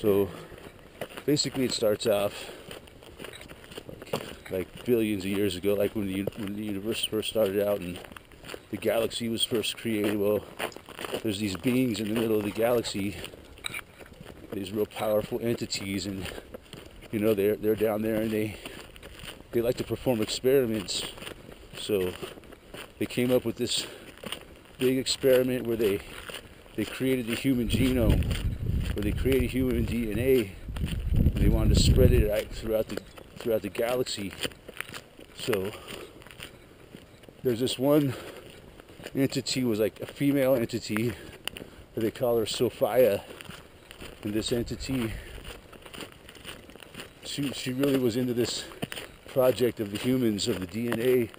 So basically it starts off like billions of years ago, like when the universe first started out and the galaxy was first created. Well, there's these beings in the middle of the galaxy, these real powerful entities, and you know they're down there and they like to perform experiments. So they came up with this big experiment where they created the human genome, where they created human DNA, and they wanted to spread it out throughout the galaxy. So there's this one entity, was like a female entity, they call her Sofia, and this entity, she really was into this project of the humans, of the DNA.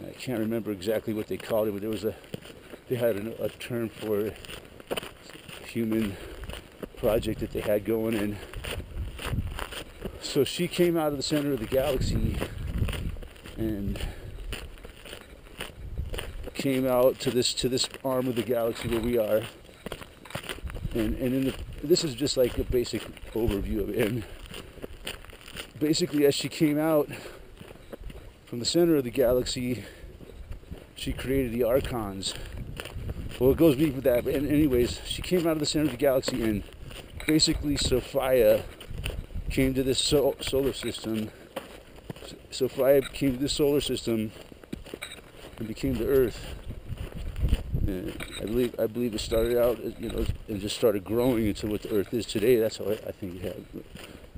I can't remember exactly what they called it, but they had a term for it, human project that they had going. And so she came out of the center of the galaxy and came out to this arm of the galaxy where we are, and this is just like a basic overview of it. And basically, as she came out from the center of the galaxy, she created the Archons. Well, it goes deep with that, but anyways, she came out of the center of the galaxy, and basically Sofia came to this solar system. Sofia came to this solar system and became the Earth. And I believe it started out, and just started growing into what the Earth is today. That's how I think it had.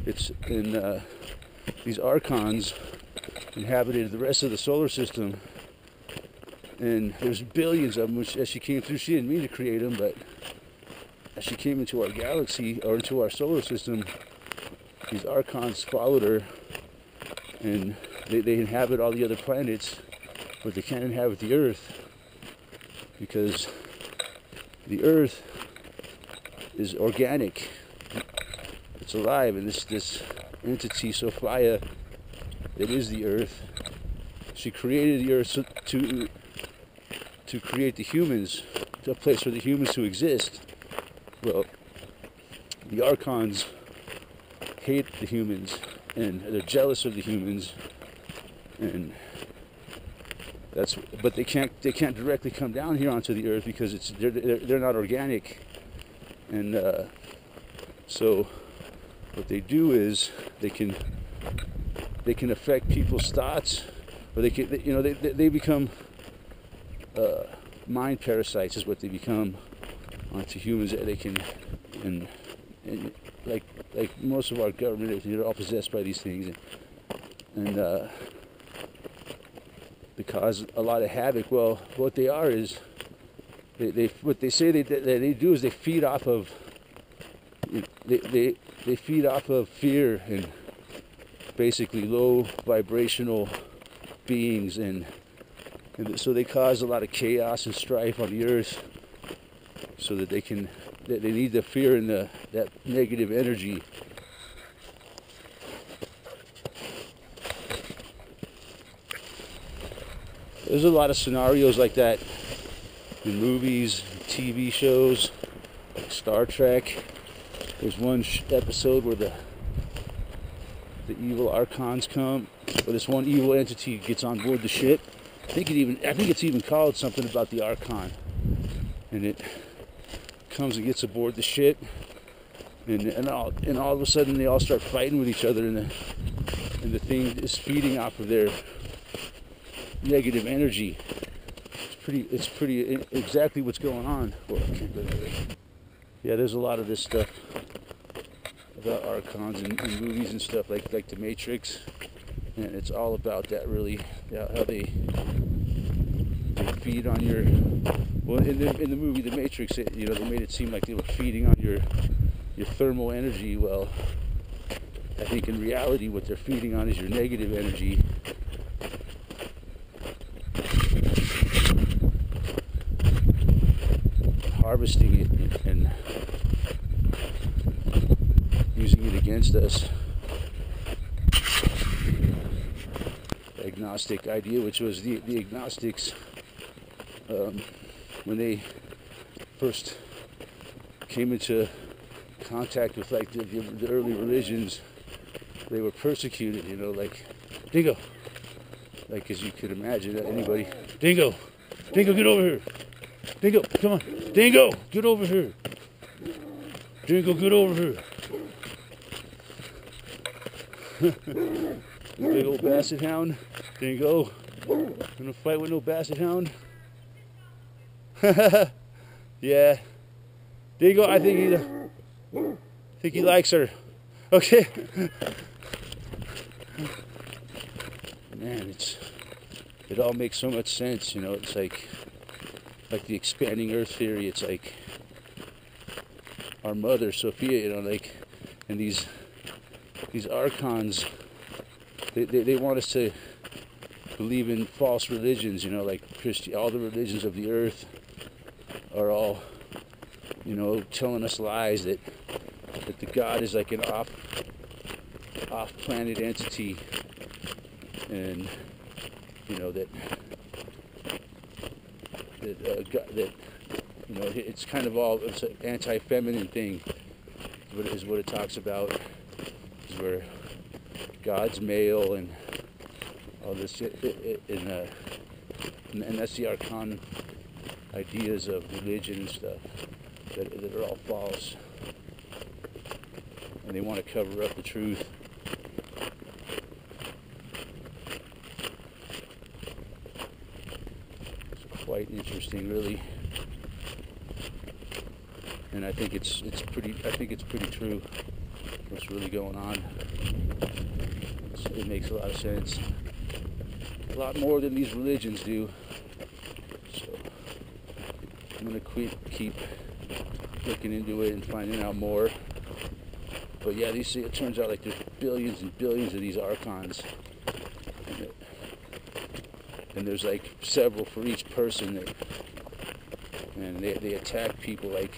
It's in these Archons inhabited the rest of the solar system, and there's billions of them. Which, as she came through, she didn't mean to create them, but as she came into our galaxy or into our solar system, these Archons followed her, and they inhabit all the other planets, but they can't inhabit the Earth, because the Earth is organic, it's alive, and this entity, Sofia, that is the Earth, she created the Earth to create the humans, to a place for the humans to exist. Well, the Archons hate the humans, and they're jealous of the humans, and but they can't directly come down here onto the Earth because they're not organic. And so what they do is they can affect people's thoughts, or they become mind parasites is what they become onto humans. They can, and like most of our government, they're all possessed by these things, and they cause a lot of havoc. Well, what they are is what they say they do is they feed off of they feed off of fear and basically low vibrational beings, and so they cause a lot of chaos and strife on the Earth, so that they need the fear and that negative energy. There's a lot of scenarios like that in movies, TV shows, like Star Trek. There's one episode where the evil Archons come, or this one evil entity gets on board the ship. I think it's even called something about the Archon, and it comes and gets aboard the ship, and all of a sudden they all start fighting with each other, and the thing is feeding off of their negative energy. It's pretty exactly what's going on. Well, I can't go there. Yeah, there's a lot of this stuff about Archons in movies and stuff like The Matrix, and it's all about that, really, how they feed on your. Well, in the movie The Matrix, they made it seem like they were feeding on your thermal energy. Well, I think in reality, what they're feeding on is your negative energy. Harvesting it and using it against us. The agnostic idea, which was the agnostics, when they first came into contact with like the early religions, they were persecuted, you know, like, Dingo, like as you could imagine, anybody, Dingo, Dingo, get over here, Dingo, come on, Dingo, get over here, Dingo, get over here. Big old basset hound, Dingo, gonna fight with no basset hound? Yeah, Dingo, I think he likes her. Okay. Man, it all makes so much sense, you know. It's like the expanding Earth theory. It's like our mother Sofia, you know, like, and these Archons, they want us to believe in false religions, you know, like all the religions of the earth are all, you know, telling us lies that the God is like an off-planet entity, and you know that you know, it's kind of all, it's an anti-feminine thing. Is what it talks about. Is where God's male and all this, and that's the Archon ideas of religion and stuff that are all false, and they want to cover up the truth. It's quite interesting, really, and I think it's pretty true what's really going on. It makes a lot of sense, a lot more than these religions do. So I'm gonna keep looking into it and finding out more. But yeah, it turns out like there's billions and billions of these Archons, and there's like several for each person, and they attack people like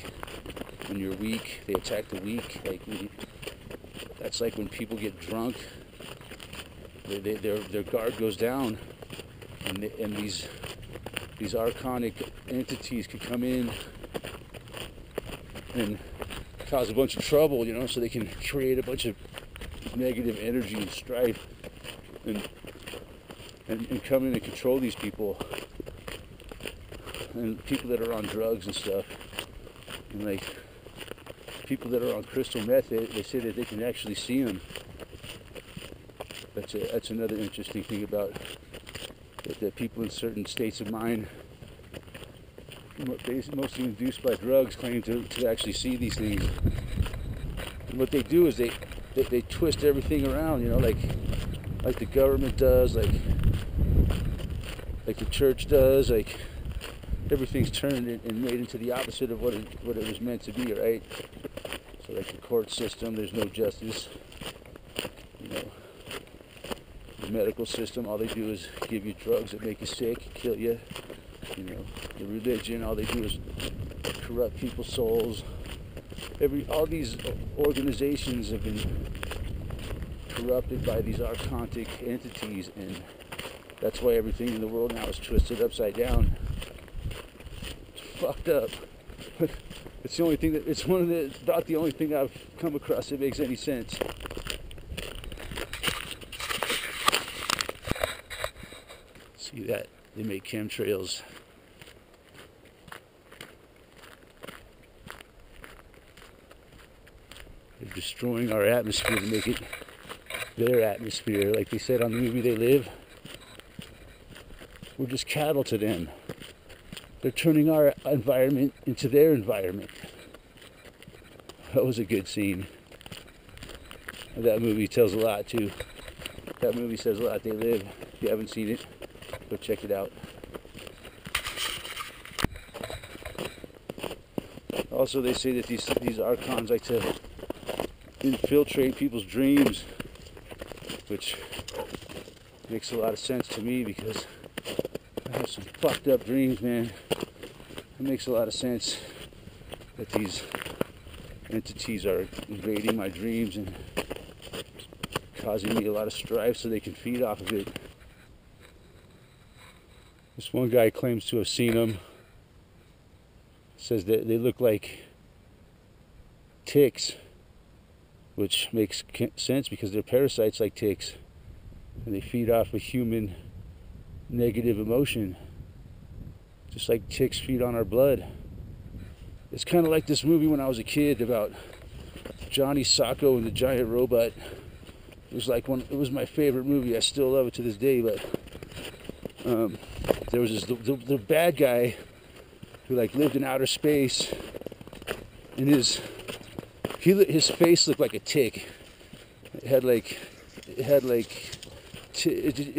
when you're weak. They attack the weak. Like that's like when people get drunk. Their guard goes down, and these archonic entities could come in and cause a bunch of trouble, you know, so they can create a bunch of negative energy and strife, and come in and control these people, and people that are on drugs and stuff, and like people that are on crystal meth, they say that they can actually see them. That's another interesting thing about that people in certain states of mind, mostly induced by drugs, claim to actually see these things. And what they do is they twist everything around, you know, like the government does, like the church does, like everything's turned and made into the opposite of what it was meant to be, right? So like the court system, there's no justice, you know. The medical system, all they do is give you drugs that make you sick, kill you. You know, the religion, all they do is corrupt people's souls. All these organizations have been corrupted by these archontic entities, and that's why everything in the world now is twisted upside down. It's fucked up. It's the only thing it's about the only thing I've come across that makes any sense. See that? They make chemtrails. They're destroying our atmosphere to make it their atmosphere. Like they said on the movie They Live, we're just cattle to them. They're turning our environment into their environment. That was a good scene. And that movie tells a lot too. That movie says a lot. They Live. If you haven't seen it, go check it out. Also, they say that these Archons like to infiltrate people's dreams, which makes a lot of sense to me because I have some fucked up dreams, man. It makes a lot of sense that these entities are invading my dreams and causing me a lot of strife so they can feed off of it. This one guy claims to have seen them says that they look like ticks, which makes sense because they're parasites like ticks, and they feed off of human negative emotion, just like ticks feed on our blood. It's kind of like this movie when I was a kid about Johnny Sacco and the giant robot. It was like it was my favorite movie. I still love it to this day. But there was the bad guy who like lived in outer space, and his face looked like a tick. It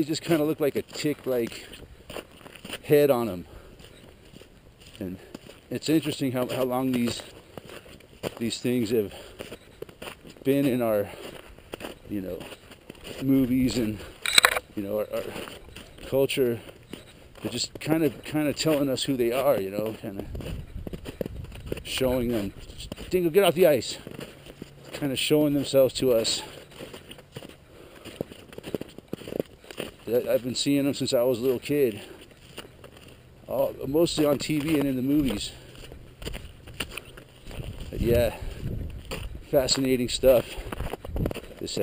just kind of looked like a tick like head on him. And it's interesting how long these things have been in our, you know, movies and, you know, our culture. They're just kind of telling us who they are, you know, kind of showing them. Dingo, get off the ice. Kind of showing themselves to us. I've been seeing them since I was a little kid. Mostly on TV and in the movies. But yeah, fascinating stuff. This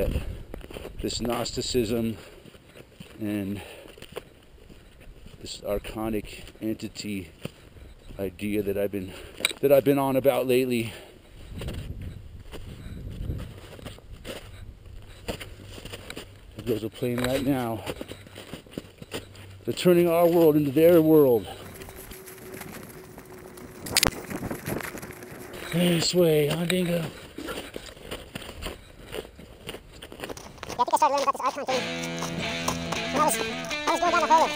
gnosticism and this archonic entity idea that I've been on about lately. There goes a plane right now. They're turning our world into their world. This way, huh, Dingo? Yeah, I think I started learning about this Archon thing when I was going down the hole of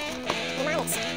mnemonics.